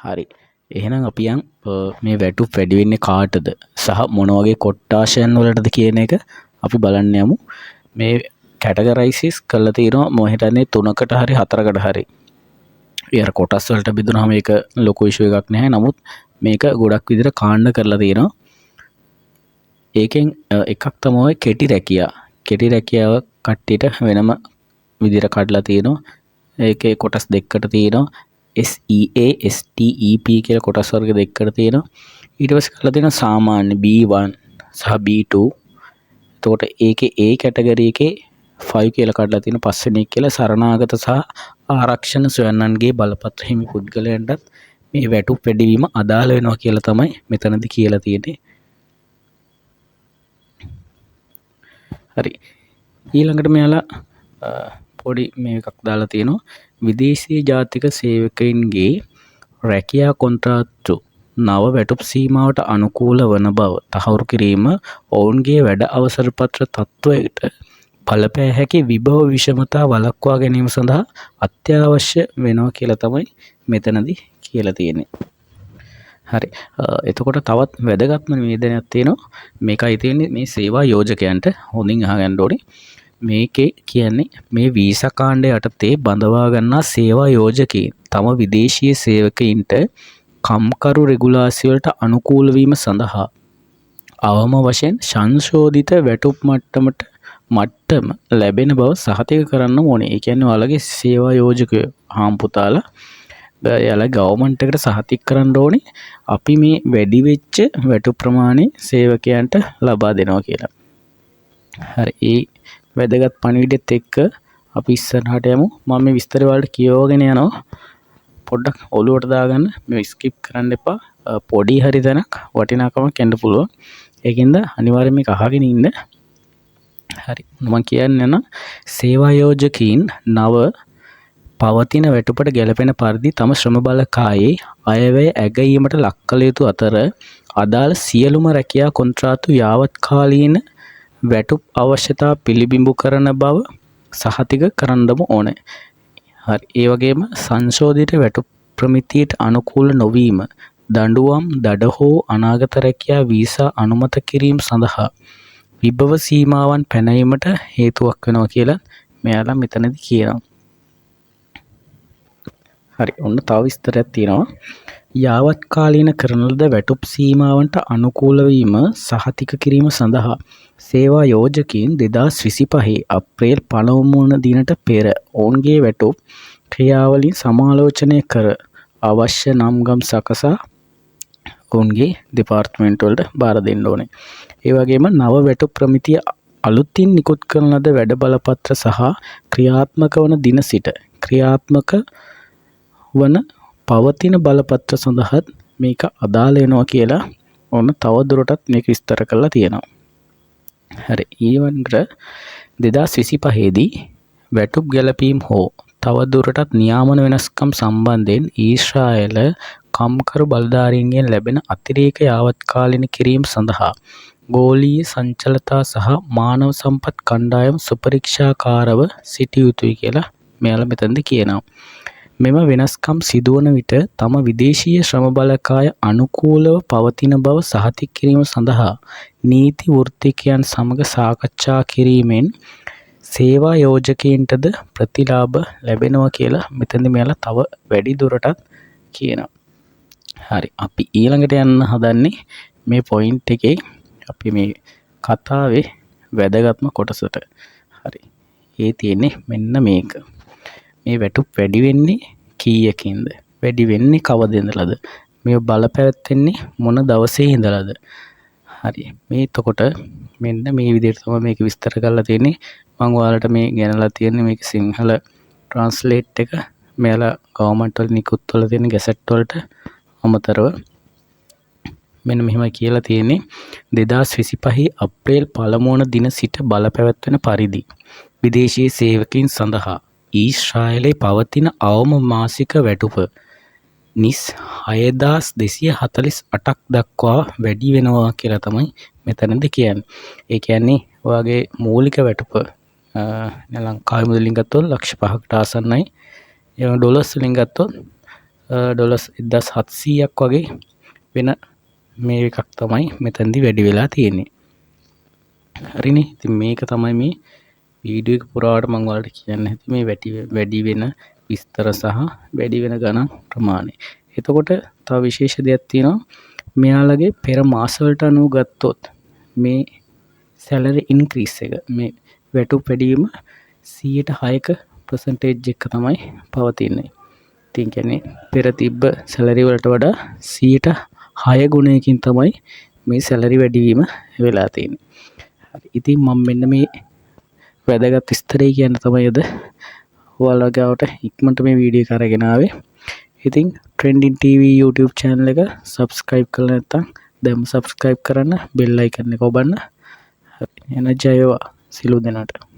හරි. එහෙනම් අපි යන් මේ වැටුප් වැඩි වෙන්නේ කාටද සහ මොන වගේ කොට්ටාශයන් වලටද කියන එක අපි බලන්න යමු. මේ කැටගරයිසිස් කරලා තියෙනවා මම හිතන්නේ 3කට හරි 4කට හරි. ඊයර කොටස් වලට බෙදුනහම මේක ලොකු ඉෂුව එකක් නැහැ. නමුත් මේක ගොඩක් විදිහට කාණ්ඩ කරලා තියෙනවා. ඒකෙන් එකක් තමයි කෙටි රැකියාව. කෙටි රැකියාව කට්ටියට වෙනම විදිහට කඩලා තියෙනවා. ඒකේ කොටස් දෙකකට තියෙනවා. SEA STEP කියලා කොටස් වර්ග දෙකකට තියෙනවා. ඊට පස්සේ කරලා තියෙනවා සාමාන්‍ය B1 සහ B2. එතකොට ඒකේ A කැටගරි එකේ 5 කියලා කඩලා තියෙනවා. පස්වෙනි එක කියලා සරණාගත සහ ආරක්ෂණ සොයන්නන්ගේ බලපත්‍ර හිමි පුද්ගලයන්ටත් මේ වැටුප් වැඩිවීම අදාළ වෙනවා කියලා තමයි මෙතනදී කියලා තියෙන්නේ. හරි. ඊළඟට මෙයාලා පොඩි මේකක් දාලා තියෙනවා. විදේශීය ජාතික සේවකයින්ගේ රැකියා කොන්ත්‍රාත්තු නව වැටුප් සීමාවට අනුකූල වන බව තහවුරු කිරීම ඔවුන්ගේ වැඩ අවසර පත්‍ර තත්ත්වයට බලපෑ හැකි විභව විෂමතා වළක්වා ගැනීම සඳහා අත්‍යවශ්‍ය වෙනවා කියලා තමයි මෙතනදී කියලා තියෙන්නේ. හරි. එතකොට තවත් වැදගත්ම නිවේදනයක් තියෙනවා. මේකයි තියෙන්නේ මේ සේවා යෝජකයන්ට හොඳින් අහගන්න ඕනේ. මේකේ කියන්නේ මේ වීසා කාණ්ඩය යටතේ බඳවා ගන්නා සේවා යෝජකයින් තම විදේශීය සේවකයින්ට කම්කරු රෙගුලාසි වලට අනුකූල වීම සඳහා අවම වශයෙන් සංශෝධිත වැටුප් මට්ටම ලැබෙන බව සහතික කරන්න ඕනේ. ඒ කියන්නේ ඔයාලගේ සේවා යෝජකයෝ හාම්පුතාලා එයාලා ගවර්න්මන්ට් එකට සහතික කරන්න ඕනේ. අපි මේ වැඩි වෙච්ච වැටුප් ප්‍රමාණය සේවකයන්ට ලබා දෙනවා කියලා. හරි. ඒ වැදගත් පණිවිඩෙත් එක්ක අපි ඉස්සරහට යමු. මම මේ විස්තර වලට කියවගෙන යනවා. පොඩ්ඩක් ඔලුවට දාගන්න. මේ ස්කිප් කරන්න එපා. පොඩි හරි තැනක් වටිනාකමක් එන්න පුළුවන්. ඒකින්ද අනිවාර්යයෙන් මේක අහගෙන ඉන්න. හරි. මම කියන්නේ යන සේවා යෝජකයින් නව පවතින වැටුපට ගැලපෙන පරිදි තම ශ්‍රම බලකායේ අයවැය ඇගීමට ලක් කළ යුතු අතර අදාළ සියලුම රැකියා කොන්ත්‍රාත්තු යාවත්කාලීන වැටුප් අවශ්‍යතා පිළිබිඹු කරන බව සහතික කරන්නම ඕනේ. හරි. ඒ වගේම සංශෝධිත වැටුප් ප්‍රමිතියට අනුකූල නොවීම දඬුවම් දඩ හෝ අනාගත රැකියා වීසා අනුමත කිරීම සඳහා විභව සීමාවන් පැනීමට හේතුවක් වෙනවා කියලා මෙයාලා මෙතනදී කියනවා. හරි. ඔන්න තව විස්තරයක් තියෙනවා. යාවත්කාලීන කරන ලද වැටුප් සීමාවන්ට අනුකූල වීම සහතික කිරීම සඳහා සේවා යෝජකයින් 2025 අප්‍රේල් 15 වන දිනට පෙර ඔවුන්ගේ වැටුප් ක්‍රියාවලින් සමාලෝචනය කර අවශ්‍ය නම්ගම් සකසා ඔවුන්ගේ දෙපාර්තමේන්තු වලට බාර දෙන්න ඕනේ. ඒ වගේම නව වැටුප් ප්‍රමිතිය අලුතින් නිකුත් කරන ලද වැඩ බලපත්‍ර සහ ක්‍රියාත්මක වන දින සිට ක්‍රියාත්මක වන පවතින බලපත්‍ර සඳහාත් මේක අදාළ වෙනවා කියලා ඔන්න තව දුරටත් මේක විස්තර කරලා තියෙනවා. හරි. ඊළඟට 2025 දී වැටුප් ගැලපීම් හෝ තව දුරටත් නියාමන වෙනස්කම් සම්බන්ධයෙන් ඊශ්‍රායල කම්කරු බලධාරීන්ගෙන් ලැබෙන අතිරේක යාවත්කාලින කිරීම සඳහා ගෝලීය සංචලතා සහ මානව සම්පත් කණ්ඩායම් සුපරීක්ෂාකාරව සිටිය යුතුයි කියලා මෙයාලා මෙතනදී කියනවා. මෙම වෙනස්කම් සිදුවන විට තම විදේශීය ශ්‍රම බලකාය අනුකූලව පවතින බව සහතික කිරීම සඳහා නීති වෘත්තිකයන් සමග සාකච්ඡා කිරීමෙන් සේවා යෝජකයින්ටද ප්‍රතිලාභ ලැබෙනවා කියලා මෙතනදී මෙයාලා තව වැඩි දුරටත් කියනවා. හරි. අපි ඊළඟට යන්න හදන්නේ මේ පොයින්ට් එකේ අපි මේ කතාවේ වැදගත්ම කොටසට. හරි. ඒ තියෙන්නේ මෙන්න මේක. මේ වැටුප් වැඩි වෙන්නේ කීයකින්ද? වැඩි වෙන්නේ කවද ඉඳලාද? මේ බලපැවැත්වෙන්නේ මොන දවසේ ඉඳලාද? හරි. මේ එතකොට මෙන්න මේ විදිහට තමයි මේක විස්තර කරලා තියෙන්නේ. මම ඔයාලට මේ ගෙනලා තියෙන්නේ මේක සිංහල ට්‍රාන්ස්ලේට් එක මෙයාලා ගවර්න්මන්ට් වල නිකුත් කරලා තියෙන ගැසට් වලට අමතරව මෙන්න මෙහෙමයි කියලා තියෙන්නේ. 2025 අප්‍රේල් 1 වන දින සිට බලපැවැත්වෙන පරිදි විදේශීය සේවකයන් සඳහා ඊශ්‍රායලයේ පවතින අවම මාසික වැටුප නිස් 6248ක් දක්වා වැඩි වෙනවා කියලා තමයි මෙතනදී කියන්නේ. ඒ කියන්නේ ඔයාගේ මූලික වැටුප ලංකාවේ මුදලින් ගත්තොත් ලක්ෂ 5කට ආසන්නයි. ඒ ඩොලර්ස් වලින් ගත්තොත් ඩොලර්ස් 1700ක් වගේ වෙන මේ එකක් තමයි මෙතනදී වැඩි වෙලා තියෙන්නේ. හරිනේ. ඉතින් මේක තමයි මේ වීඩියෝ එක පුරාවට මම ඔයාලට කියන්න හිතුවේ මේ වැඩි වෙන විස්තර සහ වැඩි වෙන ගණන් ප්‍රමාණය. එතකොට තව විශේෂ දෙයක් තියෙනවා. මෙයාලගේ පෙර මාස වලට අනුව ගත්තොත් මේ සැලරි ඉන්ක්‍රීස් එක මේ වැටුප් වැඩි වීම 106ක percentage එක තමයි පවතින්නේ. ඉතින් කියන්නේ පෙර තිබ්බ සැලරි වලට වඩා 106 ගුණයකින් තමයි මේ සැලරි වැඩිවීම වෙලා තියෙන්නේ. ඉතින් මම මෙන්න මේ වැදගත් විස්තරය කියන්න තමයි අද ඔයාලා ගාවට ඉක්මනට මේ වීඩියෝ එක අරගෙන ආවේ. ඉතින් Trending TV YouTube channel එක subscribe කරලා නැත්නම් දැන්ම subscribe කරන්න bell icon එක ඔබන්න. එන ජය වේවා සිළු දෙනාට.